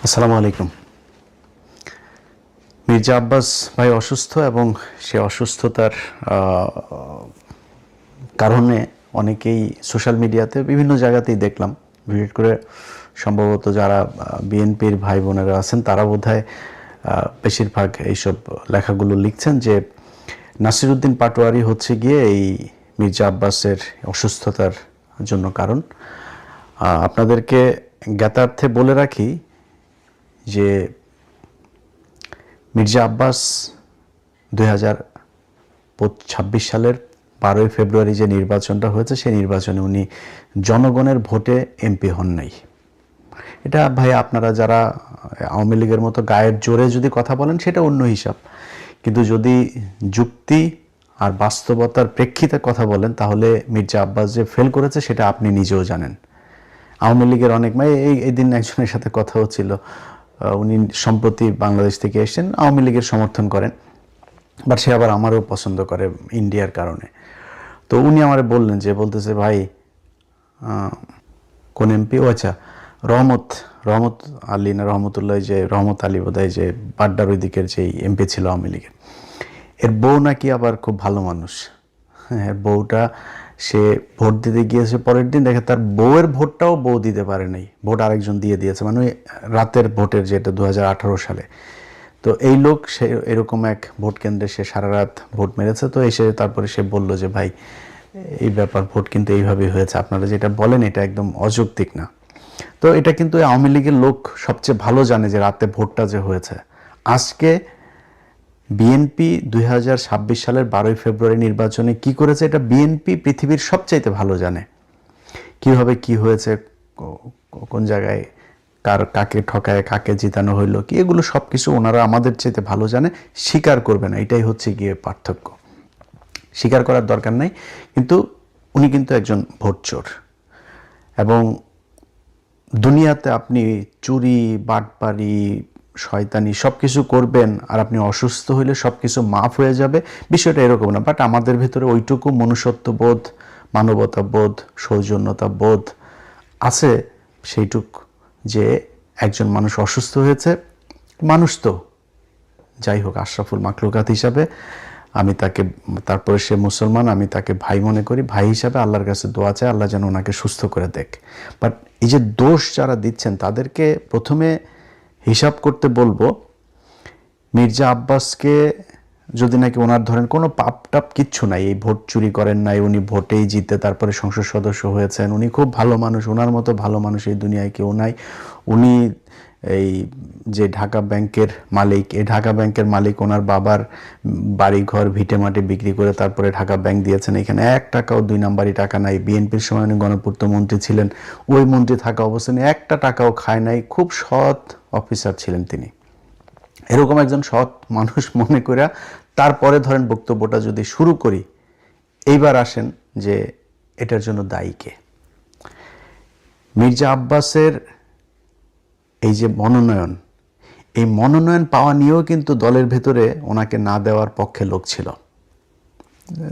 আসসালামু আলাইকুম। মির্জা আব্বাস ভাই অসুস্থ এবং সে অসুস্থতার কারণে অনেকেই সোশ্যাল মিডিয়াতে বিভিন্ন জায়গাতেই দেখলাম, ভিজিট করে সম্ভবত যারা বিএনপির ভাই বোনেরা আছেন তারা বোধহয় বেশিরভাগ এইসব লেখাগুলো লিখছেন যে নাসিরউদ্দিন পাটোয়ারি হচ্ছে গিয়ে এই মির্জা আব্বাসের অসুস্থতার জন্য কারণ। আপনাদেরকে জ্ঞাতার্থে বলে রাখি যে মির্জা আব্বাস 2026 সালের 12ই ফেব্রুয়ারি যে নির্বাচনটা হয়েছে সেই নির্বাচনে উনি জনগণের ভোটে এমপি হন নাই। এটা ভাই আপনারা যারা আওয়ামী লীগের মতো গায়ের জোরে যদি কথা বলেন সেটা অন্য হিসাব, কিন্তু যদি যুক্তি আর বাস্তবতার প্রেক্ষিতে কথা বলেন তাহলে মির্জা আব্বাস যে ফেল করেছে সেটা আপনি নিজেও জানেন। আওয়ামী লীগের অনেক এই দিন একজনের সাথে কথা হচ্ছিল, উনি সম্প্রতি বাংলাদেশ থেকে এসেছেন, আওয়ামী লীগের সমর্থন করেন, বাট সে আবার আমারও পছন্দ করে ইন্ডিয়ার কারণে। তো উনি আমারে বললেন যে বলতেছে ভাই কোন এমপি, ও আচ্ছা রহমত আলী না রহমতুল্লাহ, যে রহমত আলী বোধহয়, যে বাড্ডার ওই দিকের যে এমপি ছিল আওয়ামী লীগের, এর বউ নাকি আবার খুব ভালো মানুষ। হ্যাঁ, বউটা সে ভোট দিতে গিয়েছে, পরের দিন দেখে তার বউয়ের ভোটটাও বউ দিতে পারে নাই, ভোট আরেকজন দিয়ে দিয়েছে, মানে ওই রাতের ভোটের, যেটা 2018 সালে। তো এই লোক সে এরকম এক ভোট কেন্দ্রে সে সারা রাত ভোট মেরেছে। তো এসে তারপরে সে বলল যে ভাই এই ব্যাপার, ভোট কিন্তু এইভাবে হয়েছে, আপনারা যেটা বলেন এটা একদম অযৌক্তিক না। তো এটা কিন্তু আওয়ামী লীগের লোক সবচেয়ে ভালো জানে যে রাতে ভোটটা যে হয়েছে। আজকে বিএনপি 2026 সালের 12ই ফেব্রুয়ারি নির্বাচনে কি করেছে এটা বিএনপি পৃথিবীর সবচাইতে ভালো জানে। কিভাবে কি হয়েছে, কোন জায়গায় কাকে ঠকায় কাকে জিতানো হইলো কি, এগুলো সব কিছু ওনারা আমাদের চাইতে ভালো জানে, স্বীকার করবে না, এটাই হচ্ছে গিয়ে পার্থক্য। স্বীকার করার দরকার নাই, কিন্তু উনি কিন্তু একজন ভোট চোর। এবং দুনিয়াতে আপনি চুরি বাটপারি শয়তানি সব কিছু করবেন আর আপনি অসুস্থ হইলে সব কিছু মাফ হয়ে যাবে, বিষয়টা এরকম না। বাট আমাদের ভিতরে ওইটুকু মনুষ্যত্ববোধ, মানবতা বোধ, সৌজন্যতা বোধ আছে সেইটুক, যে একজন মানুষ অসুস্থ হয়েছে, মানুষ তো যাই হোক আশরাফুল মাখলুকাত হিসাবে আমি তাকে, তারপরে সে মুসলমান, আমি তাকে ভাই মনে করি, ভাই হিসাবে আল্লাহর কাছে দোয়া চাই আল্লাহ যেন ওনাকে সুস্থ করে দেখ। বাট এই যে দোষ যারা দিচ্ছেন তাদেরকে প্রথমে হিসাব করতে বলবো, মির্জা আব্বাসকে যদি নাকি ওনার ধরেন কোনো পাপ টাপ কিচ্ছু নাই, এই ভোট চুরি করেন নাই, উনি ভোটেই জিতে তারপরে সংসদ সদস্য হয়েছেন, উনি খুব ভালো মানুষ, ওনার মতো ভালো মানুষ এই দুনিয়ায় কেউ নাই। উনি এই যে ঢাকা ব্যাংকের মালিক, এই ঢাকা ব্যাংকের মালিক ওনার বাবার বাড়ি ঘর ভিটে মাটি বিক্রি করে তারপরে ঢাকা ব্যাংক দিয়েছেন, এখানে 1 টাকাও 2 নাম্বারি টাকা নাই। বিএনপির সময় উনি গণপূর্ত মন্ত্রী ছিলেন, ওই মন্ত্রী থাকা অবস্থানে 1টা টাকাও খায় নাই, খুব সৎ অফিসার ছিলেন তিনি। এরকম একজন সৎ মানুষ মনে করে তারপরে ধরেন বক্তব্যটা যদি শুরু করি, এইবার আসেন যে এটার জন্য দায়ী কে। মির্জা আব্বাসের এই যে মনোনয়ন, এই মনোনয়ন পাওয়া নিয়েও কিন্তু দলের ভেতরে ওনাকে না দেওয়ার পক্ষে লোক ছিল।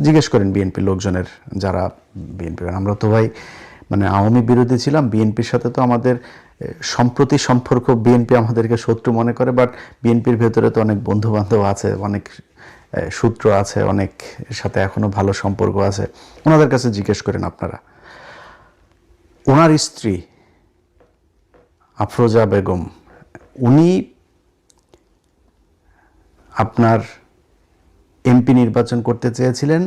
জিজ্ঞেস করেন বিএনপি লোকজনের, যারা বিএনপি, আমরা তো ভাই মানে আওয়ামী বিরোধী ছিলাম, বিএনপির সাথে তো আমাদের সম্প্রতি সম্পর্ক, বিএনপি আমাদেরকে শত্রু মনে করে, বাট বিএনপির ভেতরে তো অনেক বন্ধু বান্ধব আছে, অনেক সূত্র আছে, অনেক সাথে এখনো ভালো সম্পর্ক আছে, ওনাদের কাছে জিজ্ঞেস করেন আপনারা। ওনার স্ত্রী আফরোজা বেগম, উনি আপনার এমপি নির্বাচন করতে চেয়েছিলেন,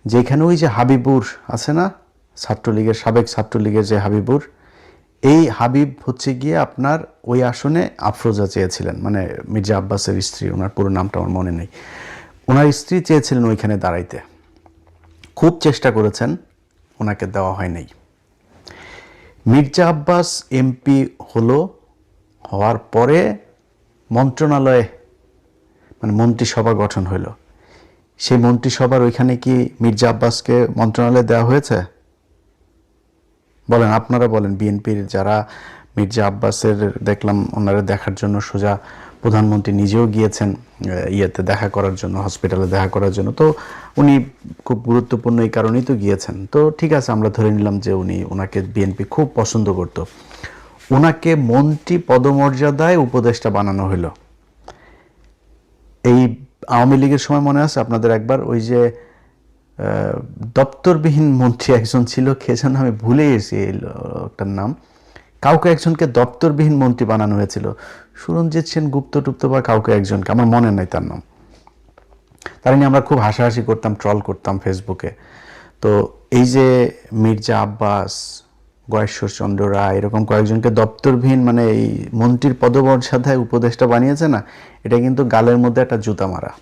যেখানে ওই যে হাবিবুর আছে না, ছাত্রলীগের সাবেক ছাত্রলীগের যে হাবিবুর, এই হাবিব হচ্ছে গিয়ে আপনার ওই আসনে আফরোজা চেয়েছিলেন, মানে মির্জা আব্বাসের স্ত্রী, ওনার পুরো নামটা আমার মনে নেই, ওনার স্ত্রী চেয়েছিলেন ওইখানে দাঁড়াইতে, খুব চেষ্টা করেছেন, ওনাকে দেওয়া হয় নাই। মির্জা আব্বাস এমপি হওয়ার পরে মন্ত্রণালয়ে মানে মন্ত্রিসভা গঠন হইল, সেই মন্ত্রিসভার ওইখানে কি মির্জা আব্বাসকে মন্ত্রণালয়ে দেওয়া হয়েছে? বলেন, আপনারা বলেন। বিএনপির যারা মির্জা আব্বাসের দেখলাম ওনারা দেখার জন্য সোজা প্রধানমন্ত্রী নিজেও গিয়েছেন ইয়েতে দেখা করার জন্য, হসপিটালে দেখা করার জন্য, তো উনি খুব গুরুত্বপূর্ণ এই কারণেই তো গিয়েছেন। তো ঠিক আছে, আমরা ধরে নিলাম যে ওনাকে বিএনপি খুব পছন্দ করত। ওনাকে মন্ত্রী পদমর্যাদায় উপদেষ্টা বানানো হলো। এই আওয়ামী লীগের সময় মনে আছে আপনাদের একবার ওই যে দপ্তরবিহীন মন্ত্রী একজন ছিল, কে যেন আমি ভুলে গেছি এই লোকটার নাম, কাউকে একজনকে দপ্তরবিহীন মন্ত্রী বানানো হয়েছিল, সুরঞ্জিত সেন গুপ্ত টুপ্ত বা কাউকে একজনকে, আমার মনে নাই তার নাম। তার নিয়ে আমরা খুব হাসাহাসি করতাম, ট্রল করতাম ফেসবুকে। তো এই যে মির্জা আব্বাস, গয়েশ্বরচন্দ্র রায়, এরকম কয়েকজনকে দপ্তরবিহীন মানে এই মন্ত্রীর পদমর্যাদায় উপদেষ্টা বানিয়েছে না, এটা কিন্তু গালের মধ্যে একটা জুতা মারা।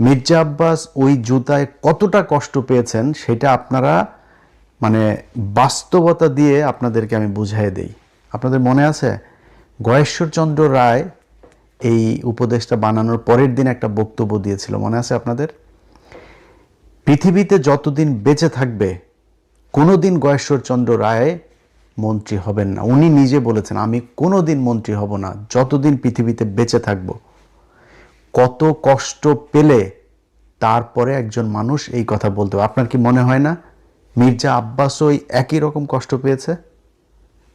মির্জা আব্বাস ওই জুতায় কতটা কষ্ট পেয়েছেন সেটা আপনারা মানে বাস্তবতা দিয়ে আপনাদেরকে আমি বুঝাই দেই। আপনাদের মনে আছে গয়েশ্বরচন্দ্র রায় এই উপদেষ্টা বানানোর পরের দিন একটা বক্তব্য দিয়েছিল, মনে আছে আপনাদের? পৃথিবীতে যতদিন বেঁচে থাকবে কোনোদিন গয়েশ্বরচন্দ্র রায় মন্ত্রী হবেন না। উনি নিজে বলেছেন, আমি কোনোদিন মন্ত্রী হব না যতদিন পৃথিবীতে বেঁচে থাকব। কত কষ্ট পেলে তারপরে একজন মানুষ এই কথা বলতে হবে। আপনার কি মনে হয় না মির্জা আব্বাসও ওই একই রকম কষ্ট পেয়েছে?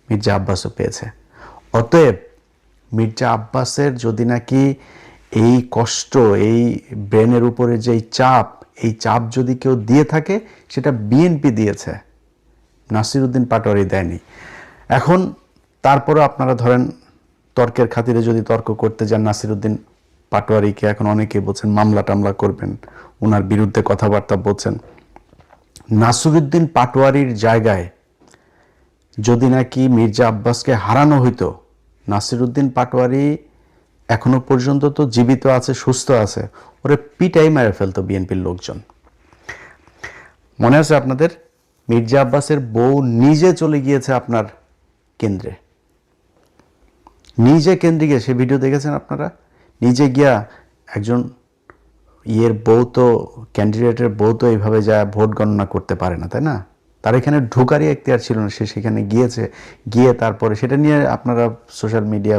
মির্জা আব্বাসও পেয়েছে। অতএব মির্জা আব্বাসের যদি নাকি এই কষ্ট, এই ব্রেনের উপরে যে চাপ, এই চাপ যদি কেউ দিয়ে থাকে সেটা বিএনপি দিয়েছে, নাসিরউদ্দিন পাটোয়ারি দেয়নি। এখন তারপরে আপনারা ধরেন তর্কের খাতিরে যদি তর্ক করতে যান, নাসিরউদ্দিন পাটোয়ারিকে এখন অনেকে বলছেন মামলা টামলা করবেন, ওনার বিরুদ্ধে কথাবার্তা বলছেন। নাসিরউদ্দিন পাটোয়ারির জায়গায় যদি নাকি মির্জা আব্বাসকে হারানো হইতো, নাসিরউদ্দিন পাটোয়ারি এখনো পর্যন্ত তো জীবিত আছে, সুস্থ আছে, ওরে পিটাই মেরে ফেলতো বিএনপির লোকজন। মনে আছে আপনাদের মির্জা আব্বাসের বউ নিজে চলে গিয়েছে আপনার কেন্দ্রে, নিজে কেন্দ্রে গিয়ে, সে ভিডিও দেখেছেন আপনারা? নিজে গিয়া একজন ইয়ের বউ তো, ক্যান্ডিডেটের বউ তো এইভাবে যায় ভোট গণনা করতে পারে না, তাই না? তার এখানে ঢোকারই এখতিয়ার ছিল না, সে সেখানে গিয়েছে, গিয়ে তারপরে সেটা নিয়ে আপনারা সোশ্যাল মিডিয়া,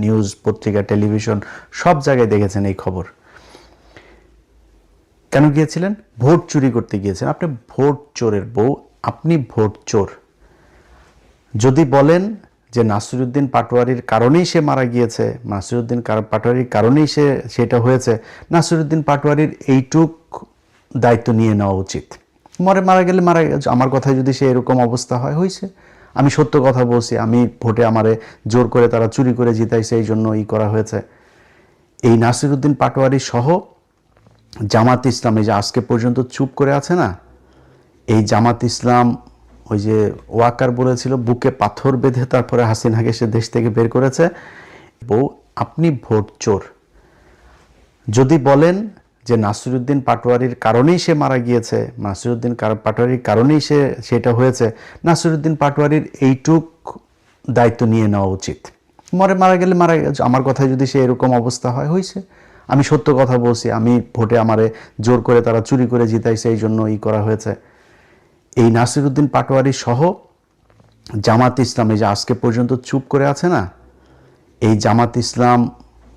নিউজ, পত্রিকা, টেলিভিশন সব জায়গায় দেখেছেন এই খবর। কেন গিয়েছিলেন? ভোট চুরি করতে গিয়েছেন। আপনি ভোট চোরের বউ, আপনি ভোট চোর। যদি বলেন যে নাসিরউদ্দিন পাটোয়ারির কারণেই সে মারা গিয়েছে, নাসিরউদ্দিন পাটোয়ারির কারণেই সেটা হয়েছে, নাসিরউদ্দিন পাটোয়ারির এইটুক দায়িত্ব নিয়ে নেওয়া উচিত। মারা গেলে মারা গেছে, আমার কথায় যদি সে এরকম অবস্থা হয়, হয়েছে, আমি সত্য কথা বলছি, আমি ভোটে আমারে জোর করে তারা চুরি করে জিতাইছে, এই জন্য করা হয়েছে। এই নাসিরউদ্দিন পাটোয়ারি সহ জামাত ইসলাম এই যে আজকে পর্যন্ত চুপ করে আছে না, এই জামাত ইসলাম ওই যে ওয়াকার বলেছিল বুকে পাথর বেঁধে তারপরে হাসিনাকে সে দেশ থেকে বের করেছে। বউ, আপনি ভোট চোর। যদি বলেন যে নাসিরউদ্দিন পাটোয়ারির কারণেই সে মারা গিয়েছে, নাসিরউদ্দিন পাটোয়ারির কারণেই সেটা হয়েছে, নাসিরউদ্দিন পাটোয়ারির এইটুক দায়িত্ব নিয়ে নেওয়া উচিত। মারা গেলে মারা গেছে, আমার কথায় যদি সে এরকম অবস্থা হয়, হয়েছে, আমি সত্য কথা বলছি, আমি ভোটে আমারে জোর করে তারা চুরি করে জিতাইছে, এই জন্য করা হয়েছে। এই নাসিরউদ্দিন পাটোয়ারি সহ জামাত ইসলাম এই যে আজকে পর্যন্ত চুপ করে আছে না, এই জামাত ইসলাম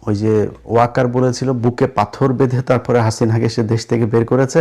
ওই যে ওয়াকার বলেছিল বুকে পাথর বেঁধে তারপরে হাসিনাকে সে দেশ থেকে বের করেছে।